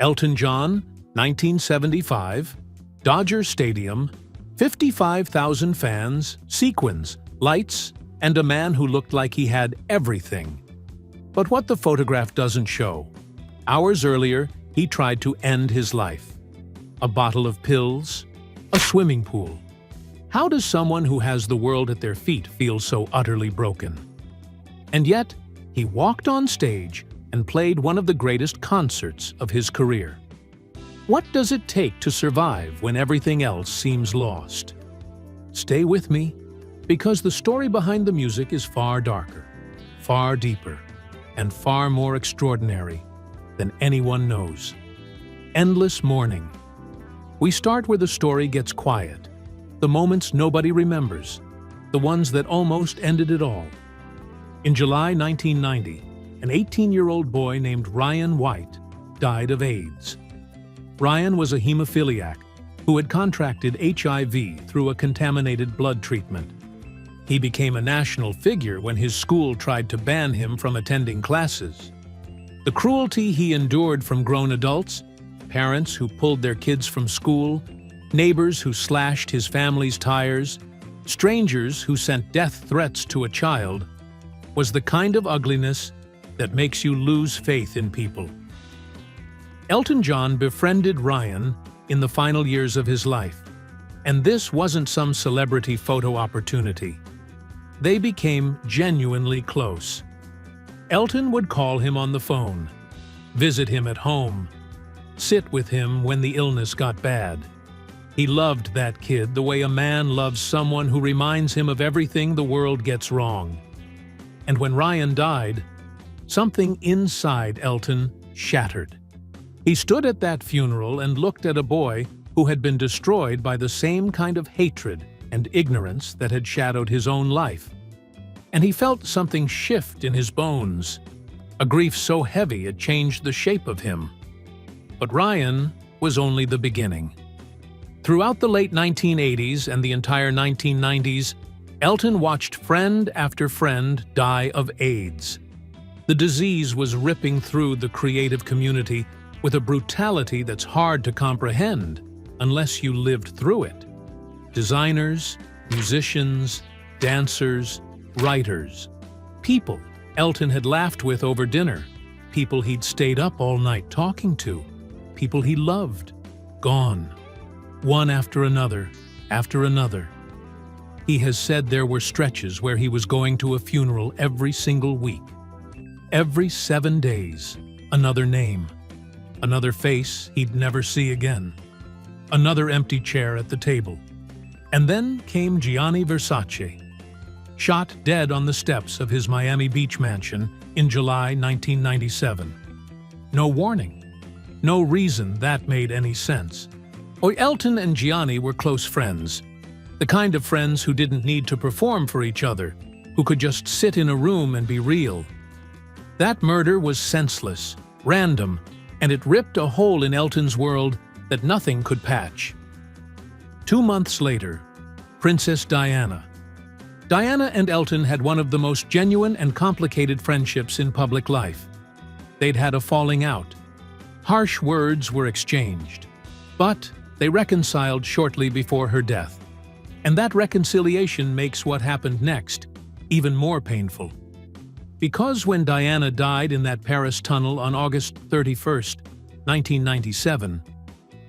Elton John, 1975, Dodger Stadium, 55,000 fans, sequins, lights, and a man who looked like he had everything. But what the photograph doesn't show, hours earlier, he tried to end his life. A bottle of pills, a swimming pool. How does someone who has the world at their feet feel so utterly broken? And yet, he walked on stage and played one of the greatest concerts of his career. What does it take to survive when everything else seems lost? Stay with me, because the story behind the music is far darker, far deeper, and far more extraordinary than anyone knows. Endless Morning. We start where the story gets quiet, the moments nobody remembers, the ones that almost ended it all. In July 1990, an 18-year-old boy named Ryan White died of AIDS. Ryan was a hemophiliac who had contracted HIV through a contaminated blood treatment. He became a national figure when his school tried to ban him from attending classes. The cruelty he endured from grown adults, parents who pulled their kids from school, neighbors who slashed his family's tires, strangers who sent death threats to a child, was the kind of ugliness that makes you lose faith in people. Elton John befriended Ryan in the final years of his life, and this wasn't some celebrity photo opportunity. They became genuinely close. Elton would call him on the phone, visit him at home, sit with him when the illness got bad. He loved that kid the way a man loves someone who reminds him of everything the world gets wrong. And when Ryan died, something inside Elton shattered. He stood at that funeral and looked at a boy who had been destroyed by the same kind of hatred and ignorance that had shadowed his own life. And he felt something shift in his bones, a grief so heavy it changed the shape of him. But Ryan was only the beginning. Throughout the late 1980s and the entire 1990s, Elton watched friend after friend die of AIDS. The disease was ripping through the creative community with a brutality that's hard to comprehend unless you lived through it. Designers, musicians, dancers, writers, people Elton had laughed with over dinner, people he'd stayed up all night talking to, people he loved, gone, one after another, after another. He has said there were stretches where he was going to a funeral every single week. Every 7 days, another name, another face he'd never see again, another empty chair at the table. And then came Gianni Versace, shot dead on the steps of his Miami Beach mansion in July 1997. No warning, no reason that made any sense. Elton and Gianni were close friends, the kind of friends who didn't need to perform for each other, who could just sit in a room and be real. That murder was senseless, random, and it ripped a hole in Elton's world that nothing could patch. 2 months later, Princess Diana. Diana and Elton had one of the most genuine and complicated friendships in public life. They'd had a falling out. Harsh words were exchanged, but they reconciled shortly before her death. And that reconciliation makes what happened next even more painful. Because when Diana died in that Paris tunnel on August 31st, 1997,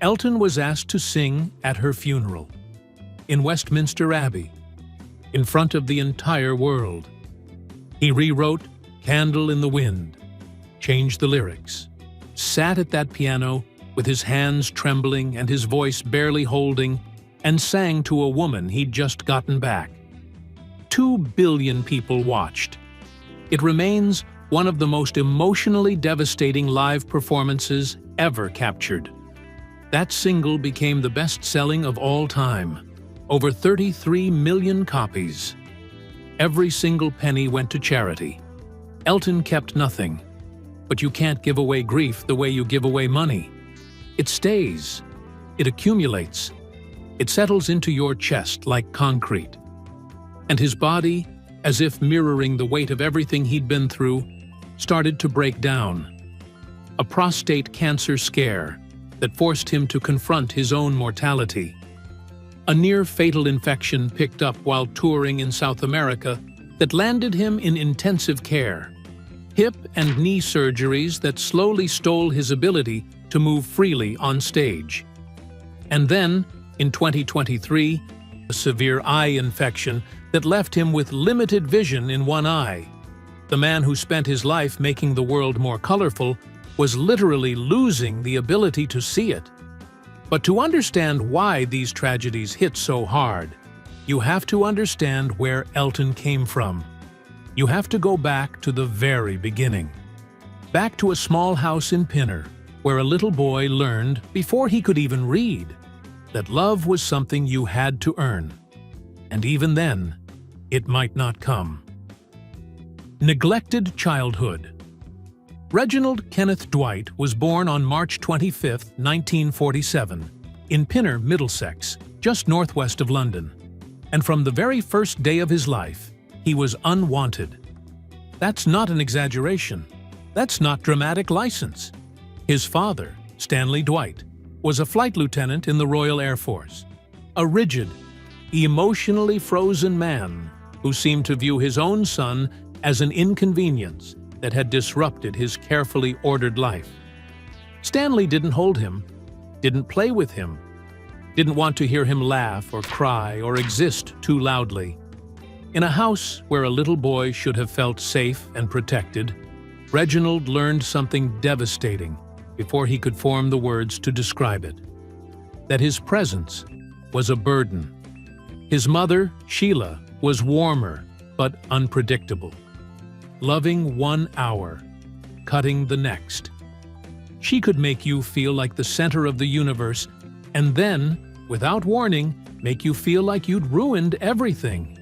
Elton was asked to sing at her funeral, in Westminster Abbey, in front of the entire world. He rewrote Candle in the Wind, changed the lyrics, sat at that piano with his hands trembling and his voice barely holding, and sang to a woman he'd just gotten back. 2 billion people watched. It remains one of the most emotionally devastating live performances ever captured. That single became the best-selling of all time, over 33 million copies. Every single penny went to charity. Elton kept nothing, but you can't give away grief the way you give away money. It stays, it accumulates, it settles into your chest like concrete. And his body, as if mirroring the weight of everything he'd been through, started to break down. a prostate cancer scare that forced him to confront his own mortality, a near-fatal infection picked up while touring in South America that landed him in intensive care, hip and knee surgeries that slowly stole his ability to move freely on stage. And then, in 2023, a severe eye infection that left him with limited vision in one eye. The man who spent his life making the world more colorful was literally losing the ability to see it. But to understand why these tragedies hit so hard, you have to understand where Elton came from. You have to go back to the very beginning. Back to a small house in Pinner, where a little boy learned, before he could even read, that love was something you had to earn. And even then, it might not come. Neglected childhood. Reginald Kenneth Dwight was born on March 25, 1947, in Pinner, Middlesex, just northwest of London. And from the very first day of his life, he was unwanted. That's not an exaggeration. That's not dramatic license. His father, Stanley Dwight, was a flight lieutenant in the Royal Air Force, a rigid, emotionally frozen man who seemed to view his own son as an inconvenience that had disrupted his carefully ordered life. Stanley didn't hold him, didn't play with him, didn't want to hear him laugh or cry or exist too loudly. In a house where a little boy should have felt safe and protected, Reginald learned something devastating before he could form the words to describe it: that his presence was a burden. His mother, Sheila, was warmer but unpredictable. Loving 1 hour, cutting the next. She could make you feel like the center of the universe and then, without warning, make you feel like you'd ruined everything.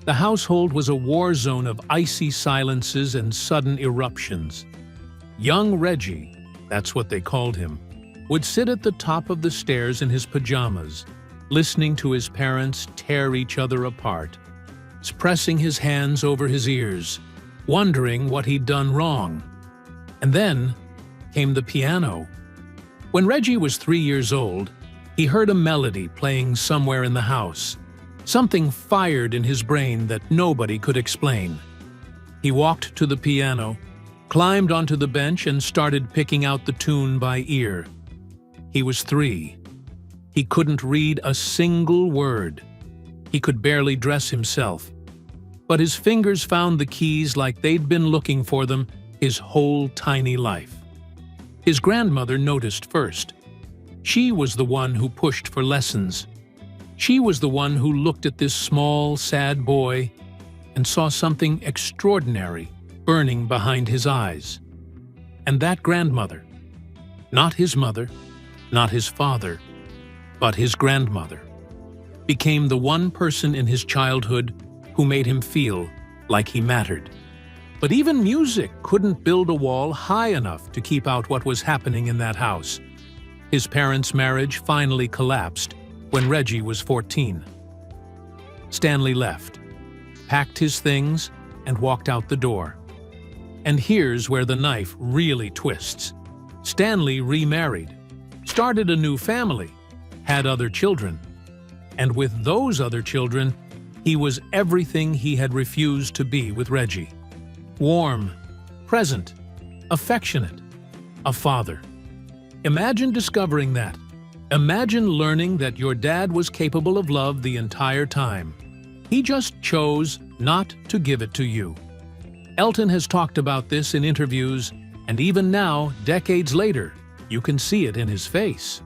The household was a war zone of icy silences and sudden eruptions. Young Reggie, that's what they called him, would sit at the top of the stairs in his pajamas, listening to his parents tear each other apart, pressing his hands over his ears, wondering what he'd done wrong. And then came the piano. When Reggie was 3 years old, he heard a melody playing somewhere in the house. Something fired in his brain that nobody could explain. He walked to the piano, climbed onto the bench and started picking out the tune by ear. He was 3. He couldn't read a single word. He could barely dress himself. But his fingers found the keys like they'd been looking for them his whole tiny life. His grandmother noticed first. She was the one who pushed for lessons. She was the one who looked at this small, sad boy and saw something extraordinary burning behind his eyes. And that grandmother, not his mother, not his father, but his grandmother, became the one person in his childhood who made him feel like he mattered. But even music couldn't build a wall high enough to keep out what was happening in that house. His parents' marriage finally collapsed when Reggie was 14. Stanley left, packed his things, and walked out the door. And here's where the knife really twists. Stanley remarried, started a new family, had other children. And with those other children, he was everything he had refused to be with Reggie. Warm, present, affectionate, a father. Imagine discovering that. Imagine learning that your dad was capable of love the entire time. He just chose not to give it to you. Elton has talked about this in interviews, and even now, decades later, you can see it in his face.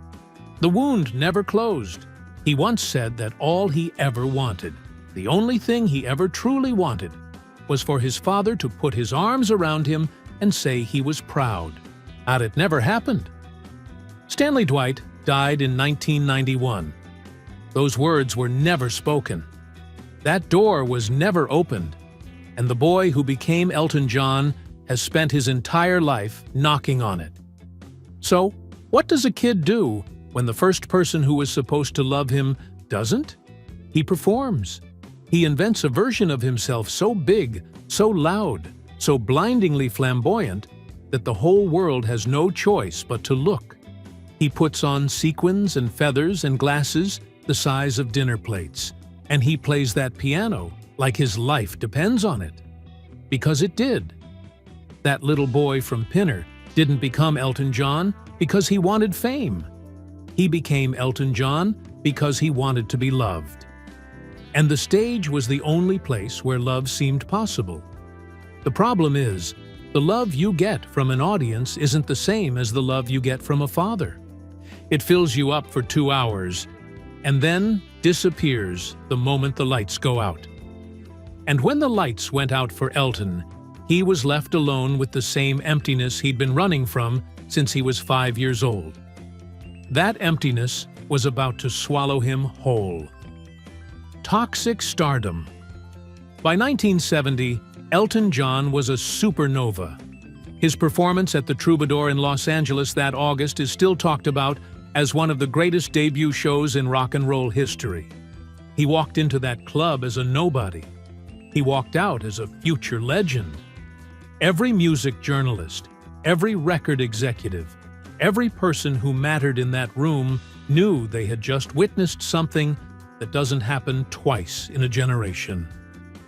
The wound never closed. He once said that all he ever wanted, the only thing he ever truly wanted, was for his father to put his arms around him and say he was proud. But it never happened. Stanley Dwight died in 1991. Those words were never spoken. That door was never opened. And the boy who became Elton John has spent his entire life knocking on it. So, what does a kid do when the first person who was supposed to love him doesn't? He performs. He invents a version of himself so big, so loud, so blindingly flamboyant, that the whole world has no choice but to look. He puts on sequins and feathers and glasses the size of dinner plates, and he plays that piano like his life depends on it. Because it did. That little boy from Pinner didn't become Elton John because he wanted fame. He became Elton John because he wanted to be loved. And the stage was the only place where love seemed possible. The problem is, the love you get from an audience isn't the same as the love you get from a father. It fills you up for 2 hours, and then disappears the moment the lights go out. And when the lights went out for Elton, he was left alone with the same emptiness he'd been running from since he was 5 years old. That emptiness was about to swallow him whole. Toxic stardom. By 1970, Elton John was a supernova. His performance at the Troubadour in Los Angeles that August is still talked about as one of the greatest debut shows in rock and roll history. He walked into that club as a nobody. He walked out as a future legend. Every music journalist, every record executive, every person who mattered in that room knew they had just witnessed something that doesn't happen twice in a generation.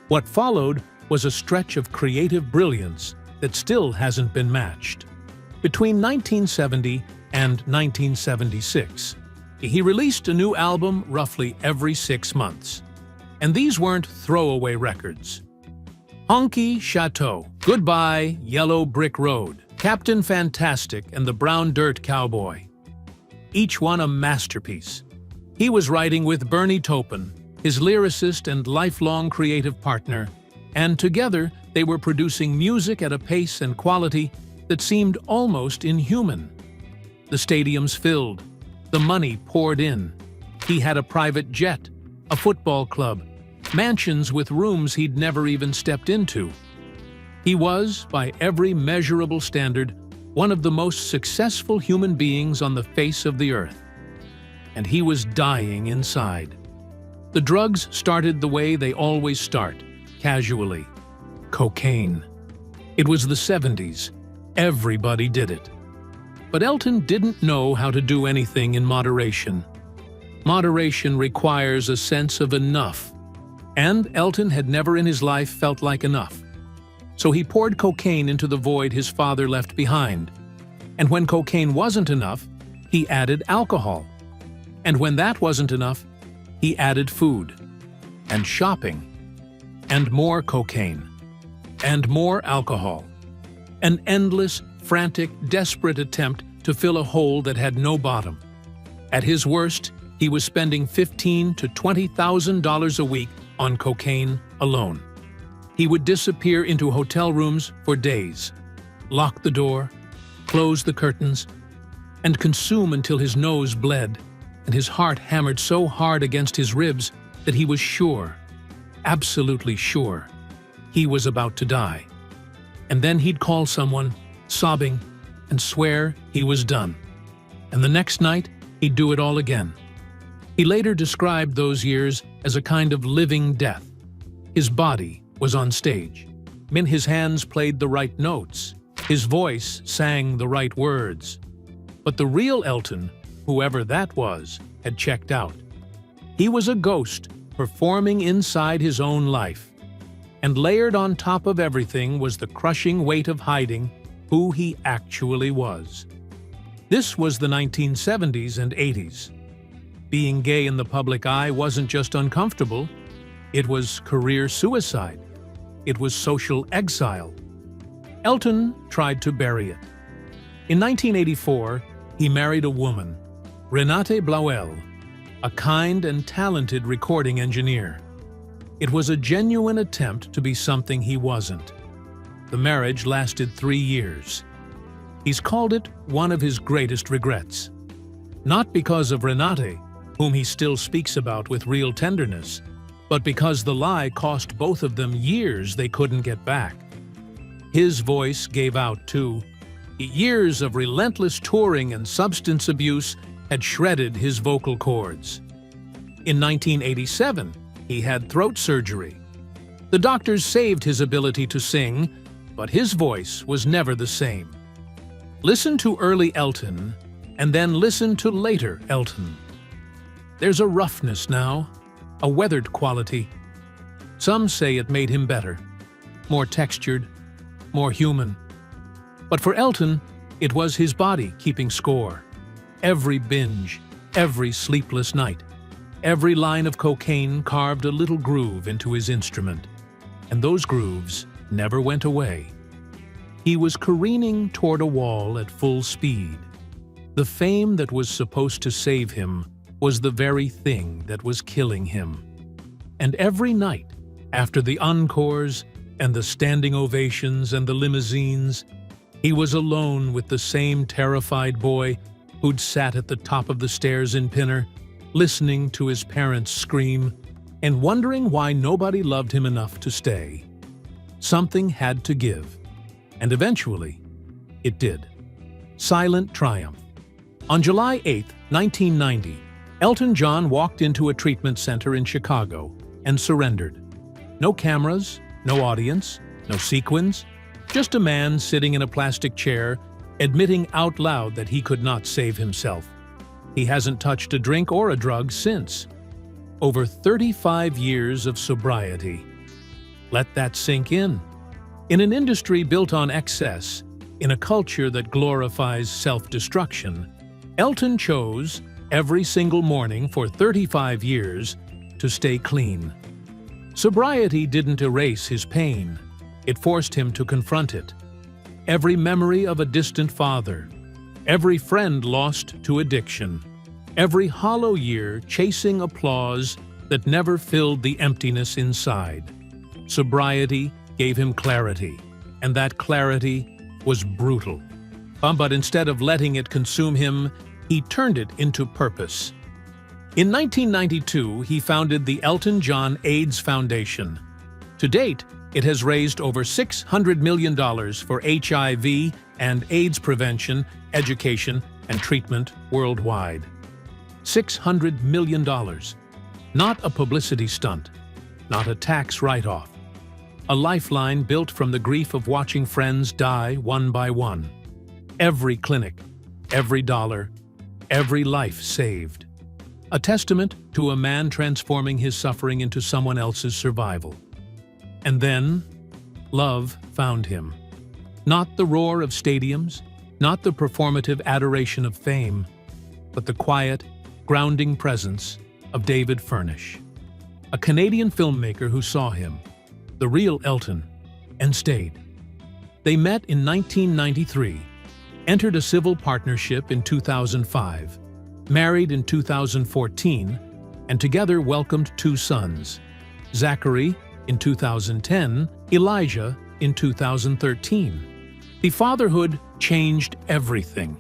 What followed was a stretch of creative brilliance that still hasn't been matched. Between 1970 and 1976, he released a new album roughly every 6 months. And these weren't throwaway records. Honky Chateau, Goodbye, Yellow Brick Road, Captain Fantastic and the Brown Dirt Cowboy. Each one a masterpiece. He was writing with Bernie Taupin, his lyricist and lifelong creative partner, and together they were producing music at a pace and quality that seemed almost inhuman. The stadiums filled, the money poured in. He had a private jet, a football club, mansions with rooms he'd never even stepped into. He was, by every measurable standard, one of the most successful human beings on the face of the earth. And he was dying inside. The drugs started the way they always start, casually. Cocaine. It was the 70s. Everybody did it. But Elton didn't know how to do anything in moderation. Moderation requires a sense of enough. And Elton had never in his life felt like enough. So he poured cocaine into the void his father left behind. And when cocaine wasn't enough, he added alcohol. And when that wasn't enough, he added food, and shopping, and more cocaine, and more alcohol. An endless, frantic, desperate attempt to fill a hole that had no bottom. At his worst, he was spending $15,000 to $20,000 a week on cocaine alone. He would disappear into hotel rooms for days, lock the door, close the curtains, and consume until his nose bled and his heart hammered so hard against his ribs that he was sure, absolutely sure, he was about to die. And then he'd call someone, sobbing, and swear he was done. And the next night, he'd do it all again. He later described those years as a kind of living death. His body was on stage. His hands played the right notes. His voice sang the right words. But the real Elton, whoever that was, had checked out. He was a ghost performing inside his own life. And layered on top of everything was the crushing weight of hiding who he actually was. This was the 1970s and 80s. Being gay in the public eye wasn't just uncomfortable, it was career suicide. It was social exile. Elton tried to bury it. In 1984, he married a woman, Renate Blauel, a kind and talented recording engineer. It was a genuine attempt to be something he wasn't. The marriage lasted 3 years. He's called it one of his greatest regrets. Not because of Renate, whom he still speaks about with real tenderness, but because the lie cost both of them years they couldn't get back. His voice gave out too. Years of relentless touring and substance abuse had shredded his vocal cords. In 1987, he had throat surgery. The doctors saved his ability to sing, but his voice was never the same. Listen to early Elton, and then listen to later Elton. There's a roughness now, a weathered quality. Some say it made him better, more textured, more human. But for Elton, it was his body keeping score. Every binge, every sleepless night, every line of cocaine carved a little groove into his instrument, and those grooves never went away. He was careening toward a wall at full speed. The fame that was supposed to save him was the very thing that was killing him. And every night, after the encores and the standing ovations and the limousines, he was alone with the same terrified boy who'd sat at the top of the stairs in Pinner, listening to his parents scream and wondering why nobody loved him enough to stay. Something had to give, and eventually, it did. Silent triumph. On July 8, 1990, Elton John walked into a treatment center in Chicago and surrendered. No cameras, no audience, no sequins, just a man sitting in a plastic chair, admitting out loud that he could not save himself. He hasn't touched a drink or a drug since. Over 35 years of sobriety. Let that sink in. In an industry built on excess, in a culture that glorifies self-destruction, Elton chose, every single morning for 35 years, to stay clean. Sobriety didn't erase his pain. It forced him to confront it. Every memory of a distant father, every friend lost to addiction, every hollow year chasing applause that never filled the emptiness inside. Sobriety gave him clarity, and that clarity was brutal. But instead of letting it consume him, he turned it into purpose. In 1992, he founded the Elton John AIDS Foundation. To date, it has raised over $600 million for HIV and AIDS prevention, education, and treatment worldwide. $600 million. Not a publicity stunt, not a tax write-off. A lifeline built from the grief of watching friends die one by one. Every clinic, every dollar, every life saved. A testament to a man transforming his suffering into someone else's survival. And then, love found him. Not the roar of stadiums, not the performative adoration of fame, but the quiet, grounding presence of David Furnish, a Canadian filmmaker who saw him, the real Elton, and stayed. They met in 1993, entered a civil partnership in 2005, married in 2014, and together welcomed 2 sons, Zachary in 2010, Elijah in 2013. The fatherhood changed everything.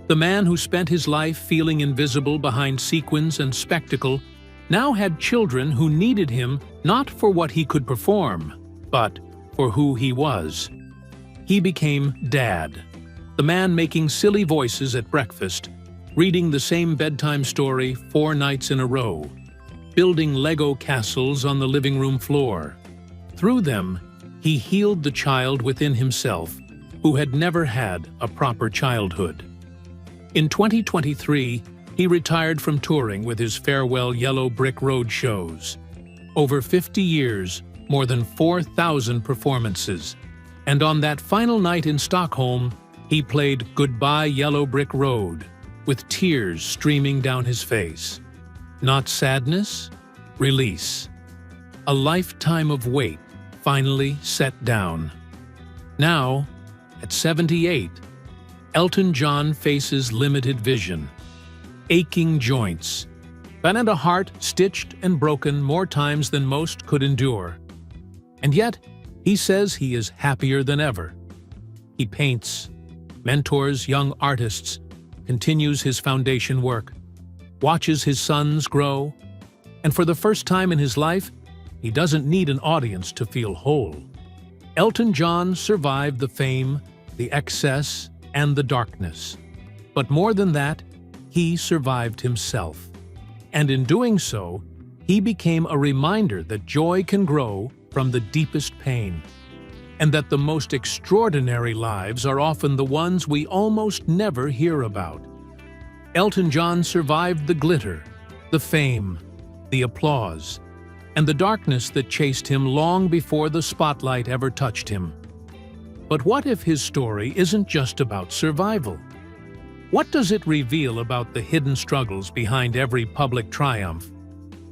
The man who spent his life feeling invisible behind sequins and spectacle now had children who needed him not for what he could perform, but for who he was. He became Dad, the man making silly voices at breakfast, reading the same bedtime story 4 nights in a row, building Lego castles on the living room floor. Through them, he healed the child within himself, who had never had a proper childhood. In 2023, he retired from touring with his farewell Yellow Brick Road shows. Over 50 years, more than 4,000 performances. And on that final night in Stockholm, he played Goodbye Yellow Brick Road, with tears streaming down his face. Not sadness, release. A lifetime of weight finally set down. Now, at 78, Elton John faces limited vision, aching joints, and a heart stitched and broken more times than most could endure. And yet, he says he is happier than ever. He paints, mentors young artists, continues his foundation work, watches his sons grow, and for the first time in his life, he doesn't need an audience to feel whole. Elton John survived the fame, the excess, and the darkness. But more than that, he survived himself. And in doing so, he became a reminder that joy can grow from the deepest pain. and that the most extraordinary lives are often the ones we almost never hear about. Elton John survived the glitter, the fame, the applause, and the darkness that chased him long before the spotlight ever touched him. But what if his story isn't just about survival? What does it reveal about the hidden struggles behind every public triumph?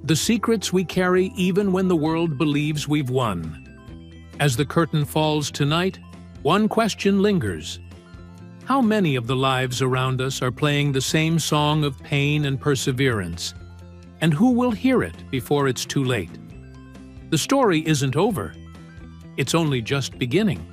The secrets we carry even when the world believes we've won. As the curtain falls tonight, one question lingers. How many of the lives around us are playing the same song of pain and perseverance? And who will hear it before it's too late? The story isn't over. It's only just beginning.